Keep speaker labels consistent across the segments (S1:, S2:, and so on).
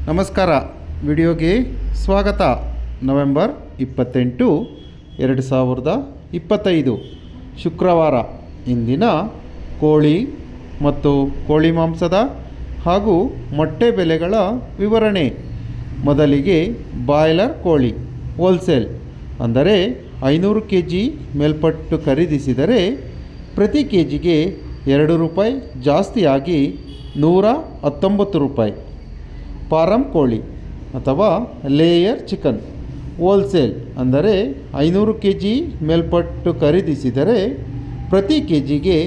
S1: ನಮಸ್ಕಾರ. ವಿಡಿಯೋಗೆ ಸ್ವಾಗತ. ನವೆಂಬರ್ 28, 2025 ಶುಕ್ರವಾರ. ಇಂದಿನ ಕೋಳಿ ಮತ್ತು ಕೋಳಿ ಮಾಂಸದ ಹಾಗೂ ಮೊಟ್ಟೆ ಬೆಲೆಗಳ ವಿವರಣೆ. ಮೊದಲಿಗೆ ಬಾಯ್ಲರ್ ಕೋಳಿ ಹೋಲ್ಸೇಲ್ ಅಂದರೆ 500 kg ಮೇಲ್ಪಟ್ಟು ಖರೀದಿಸಿದರೆ ಪ್ರತಿ ಕೆ ಜಿಗೆ ₹2 ಜಾಸ್ತಿಯಾಗಿ ₹119. ಫಾರಂ ಕೋಳಿ ಅಥವಾ ಲೇಯರ್ ಚಿಕನ್ ಹೋಲ್ಸೇಲ್ ಅಂದರೆ 500 kg ಮೇಲ್ಪಟ್ಟು ಖರೀದಿಸಿದರೆ ಪ್ರತಿ ಕೆ ಜಿಗೆ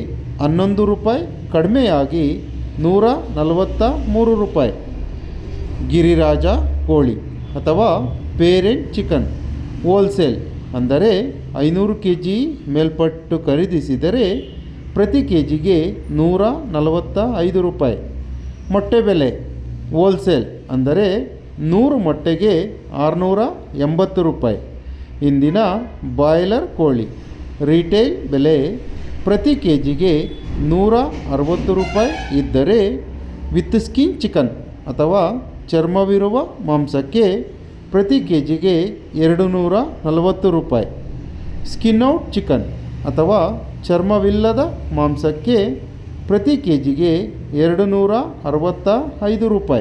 S1: ₹11 ಕಡಿಮೆಯಾಗಿ ₹143. ಗಿರಿರಾಜ ಕೋಳಿ ಅಥವಾ ಪೇರೆಂಟ್ ಚಿಕನ್ ಹೋಲ್ಸೇಲ್ ಅಂದರೆ 500 kg ಮೇಲ್ಪಟ್ಟು ಖರೀದಿಸಿದರೆ ಪ್ರತಿ ಕೆ ಜಿಗೆ ₹145. ಮೊಟ್ಟೆ ಬೆಲೆ ಹೋಲ್ಸೇಲ್ ಅಂದರೆ 100 ಮೊಟ್ಟೆಗೆ ₹680. ಇಂದಿನ ಬಾಯ್ಲರ್ ಕೋಳಿ ರಿಟೇಲ್ ಬೆಲೆ ಪ್ರತಿ ಕೆ ಜಿಗೆ ₹160 ಇದ್ದರೆ ವಿತ್ ಸ್ಕಿನ್ ಚಿಕನ್ ಅಥವಾ ಚರ್ಮವಿರುವ ಮಾಂಸಕ್ಕೆ ಪ್ರತಿ ಕೆ ಜಿಗೆ ₹240. ಸ್ಕಿನ್ ಔಟ್ ಚಿಕನ್ ಅಥವಾ ಚರ್ಮವಿಲ್ಲದ ಮಾಂಸಕ್ಕೆ ಪ್ರತಿ ಕೆ ಜಿಗೆ ₹265.